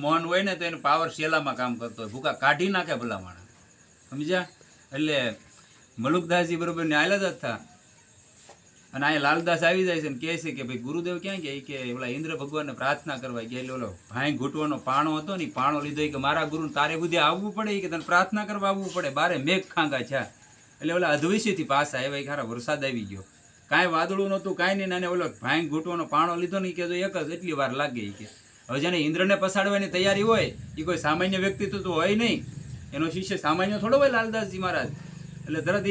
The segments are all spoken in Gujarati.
મૌન હોય ને તો એનો પાવર શેલામાં કામ કરતો હોય, ભૂકા કાઢી નાખે ભલા માણસ, સમજ્યા? એટલે મલુકદાસજી બરોબર ને આયલા જ હતા. અને અહીંયા લાલદાસ આવી જાય છે ને કહે છે કે ભાઈ ગુરુદેવ ક્યાં ગયા? કે ઓલા ઇન્દ્ર ભગવાનને પ્રાર્થના કરવા ગયા. એટલે ઓલો ભાઈ ઘૂંટવાનો પાણો હતો ને, પાણો લીધો કે મારા ગુરુ તારે બુદ્ધિ આવવું પડે, કે તને પ્રાર્થના કરવા આવવું પડે, બારે મેઘ ખાંગા છે. એટલે ઓલા અધવિષયથી પાછા આવ્યા, ખારા વરસાદ આવી ગયો, કાંઈ વાદળું નહોતું, કાંઈ નહીં. અને ઓલો ભાઈ ઘૂંટવાનો પાણો લીધો ને કે એક જ એટલી વાર લાગે કે હવે જેને ઇન્દ્રને પસાડવાની તૈયારી હોય એ કોઈ સામાન્ય વ્યક્તિ તો હોય નહીં, એનો શિષ્ય સામાન્ય થોડો હોય લાલદાસજી મહારાજ. એટલે તરત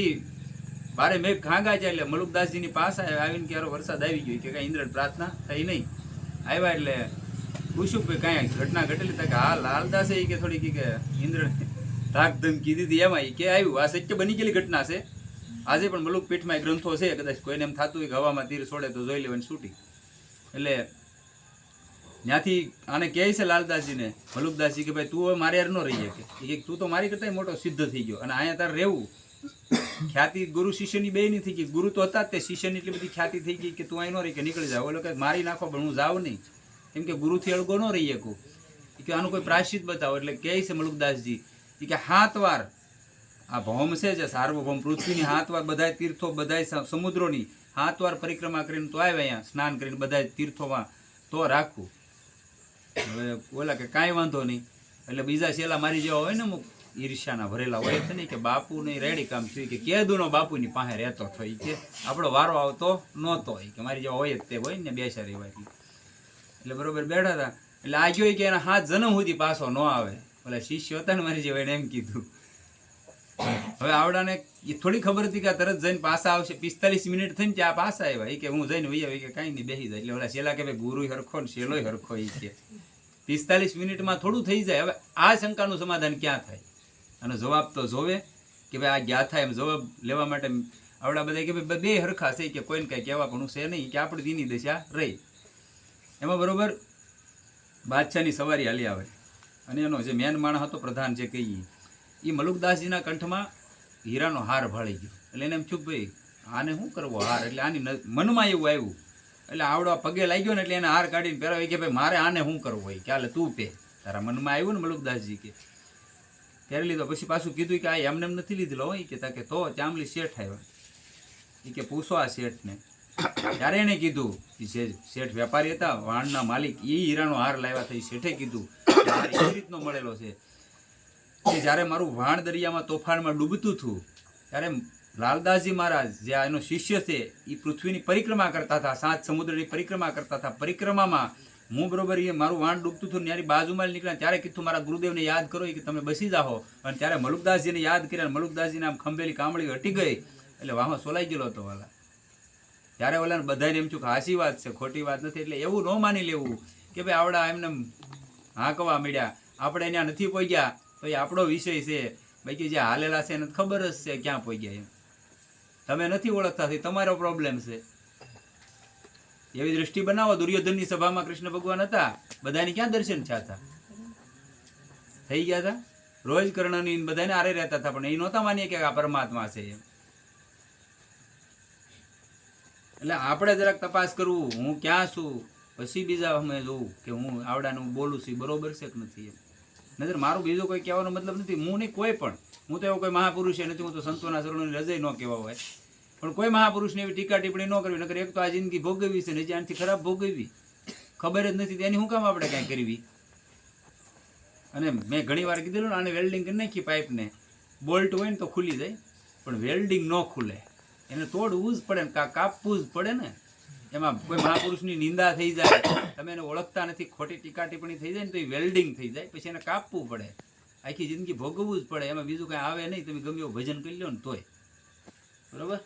બારે મેઘ ખાંગા છે. એટલે મલુકદાસજીની પાસે આવીને ક્યારો વરસાદ આવી ગયો કે કાંઈ ઇન્દ્ર પ્રાર્થના થઈ નહીં. આવ્યા એટલે પૂછ્યું કે કાંઈ ઘટના ઘટેલી? કે હા લાલદાસે કે થોડી કે ઇન્દ્ર ધાક ધમકી દીધી, એમાં કે આવ્યું. આ સત્ય બની ગયેલી ઘટના છે. આજે પણ મલુક પીઠમાં ગ્રંથો છે, કદાચ કોઈને એમ થતું હોય કે હવામાં તીર છોડે તો જોઈ લેવાની છૂટી. એટલે ત્યાંથી આને કહે છે લાલદાસજીને મલુકદાસજી કે ભાઈ તું હવે મારે યાર ન રહી શકે, તું તો મારી કરતા મોટો સિદ્ધ થઈ ગયો અને અહીંયા તારે રહેવું. ખ્યાતિ ગુરુ શિષ્યની બે નહીં થઈ ગઈ, ગુરુ તો હતા જ, તે શિષ્યની એટલી બધી ખ્યાતિ થઈ ગઈ કે તું અહીં ન રહી, કે નીકળી જાવ. ઓલો કે મારી નાખો પણ હું જાઉં નહીં, કેમ કે ગુરુથી અળગો ન રહી શકું. કે આનું કોઈ પ્રાયશ્ચિત બતાવો. એટલે કહે છે મલુકદાસજી કે 7 વાર આ ભૌમ છે જે સાર્વભૌમ પૃથ્વીની 7 વાર બધા તીર્થો, બધા સમુદ્રોની 7 વાર પરિક્રમા કરીને તો આવે અહીંયા સ્નાન કરીને બધા તીર્થોમાં તો રાખવું. હવે ઓલા કે કાંઈ વાંધો નહીં. એટલે બીજા શેલા મારી જેવા હોય ને અમુક ઈર્ષ્યાના ભરેલા હોય છે ને, કે બાપુ નહીં રેડી કામ થયું, કે કેદુનો બાપુની પાસે રહેતો થઈ, કે આપણો વારો આવતો નહોતો હોય, કે મારી જેવા હોય જ તે હોય ને બેસા રહેવા. એટલે બરોબર બેઠા હતા. એટલે આ ગયો કે એના 7 જન્મ સુધી પાછો ન આવે. ઓલા શિષ્ય હતા ને મારી જેવા એને એમ કીધું. હવે આવડાને થોડી ખબર હતી કે આ તરત જઈને પાછા આવશે. 45 મિનિટ થઈને ત્યાં પાછા આવ્યા, કે હું જઈને વહી આવી, કે કાંઈ નહીં બેસી જાય. એટલે ઓલા શેલા કે ભાઈ ગુરુ હરખો ને શેલોય હરખો, કે 45 મિનિટમાં થોડું થઈ જાય. હવે આ શંકાનું સમાધાન ક્યાં થાય? અને જવાબ તો જોવે કે ભાઈ આ ગયા થાય એમ જવાબ લેવા માટે આવડા બધા કે ભાઈ બે હરખા છે, કે કોઈને કાંઈ કહેવા પણ છે નહીં, કે આપણી દીની દશા રહી. એમાં બરોબર બાદશાહની સવારી હાલી આવે અને એનો જે મેન માણસ હતો પ્રધાન જે કહીએ, એ મલુકદાસજીના કંઠમાં હીરાનો હાર ભાળી ગયો. એટલે એને એમ થયું ભાઈ આને શું કરવો હાર? એટલે આની મનમાં એવું આવ્યું. એટલે આવડો પગે લાગ્યો ને એટલે એને હાર કાઢીને પહેરાવી, કે ભાઈ મારે આને શું કરવું હોય, કે હાલે તું પે. તારા મનમાં આવ્યું ને મલુકદાસજી કે પહેરી લીધો. પછી પાછું કીધું કે આ એમને એમ નથી લીધેલો હોય, કે તાકે તો ચામલી શેઠ આવ્યા, એ કે પૂછો આ શેઠને. ત્યારે એને કીધું કે જે શેઠ વેપારી હતા વાણના માલિક, એ હીરાનો હાર લાવ્યા થઈ. શેઠે કીધું કે હાર એવી રીતનો મળેલો છે કે જ્યારે મારું વાણ દરિયામાં તોફાનમાં ડૂબતું હતું ત્યારે લાલદાસજી મહારાજ જે એનો શિષ્ય છે એ પૃથ્વીની પરિક્રમા કરતા હતા, 7 સમુદ્રની પરિક્રમા કરતા હતા. પરિક્રમામાં હું બરોબર એ મારું વાણ ડૂબતું હતું, ત્યારે બાજુમાં નીકળ્યા, ત્યારે કીધું મારા ગુરુદેવને યાદ કરો, કે તમે બસી જાઓ. અને ત્યારે મલુકદાસજીને યાદ કર્યા, મલુકદાસજીને આમ ખંભેલી કામળી હટી ગઈ. એટલે વાહો સોલાઈ ગયેલો હતો વાલા. ત્યારે ઓલાને બધાને એમ છું કે હાસી વાત છે, ખોટી વાત નથી. એટલે એવું ન માની લેવું કે ભાઈ આવડા એમને હાંકવા મળ્યા, આપણે ત્યાં નથી પહોંચ્યા તો એ આપણો વિષય છે. બાકી જે હાલેલા છે એને ખબર જ છે ક્યાં પહોંચ્યા. એમ તમે નથી ઓળખતા, તમારો પ્રોબ્લેમ છે. એવી દ્રષ્ટિ બનાવો. દુર્યોધનની સભામાં કૃષ્ણ ભગવાન હતા, બધાની ક્યાં દર્શન થયા થઈ ગયા હતા? રોજ કર્ણની બધાને આરે રહેતા હતા, પણ એ નહોતા માનીએ કે આ પરમાત્મા છે એમ. એટલે આપણે જરાક તપાસ કરવું, હું ક્યાં છું, પછી બીજા અમે જોવું કે હું આવડાનું બોલું છું બરોબર છે કે નથી એમ. નજર મારું બીજો કોઈ કહેવાનો મતલબ નથી, હું નહીં કોઈ પણ. હું તો એવો કોઈ મહાપુરુષ નથી, હું તો સંતોના શરણોની રજય ન કહેવા હોય. પણ કોઈ મહાપુરુષને એવી ટીકા ટિપ્પણી ન કરવી. નકર એક તો આ જિંદગી ભોગવવી છે ને જે આનાથી ખરાબ ભોગવવી, ખબર જ નથી તેની શું કામ આપણે કાંઈ કરવી. અને મેં ઘણી વાર કીધેલું ને, આને વેલ્ડિંગ કરી નાખી પાઇપને, બોલ્ટ હોય ને તો ખુલી જાય, પણ વેલ્ડિંગ ન ખુલે, એને તોડવું જ પડે ને કાપવું જ પડે ને. એમાં કોઈ મહાપુરુષની નિંદા થઈ જાય, તમે એને ઓળખતા નથી, ખોટી ટીકા ટિપ્પણી થઈ જાય ને તો એ વેલ્ડિંગ થઈ જાય, પછી એને કાપવું પડે, આખી જિંદગી ભોગવવું જ પડે. એમાં બીજું કાંઈ આવે નહીં. તમે ગમે એવું ભજન કરી લો ને તોય બરોબર.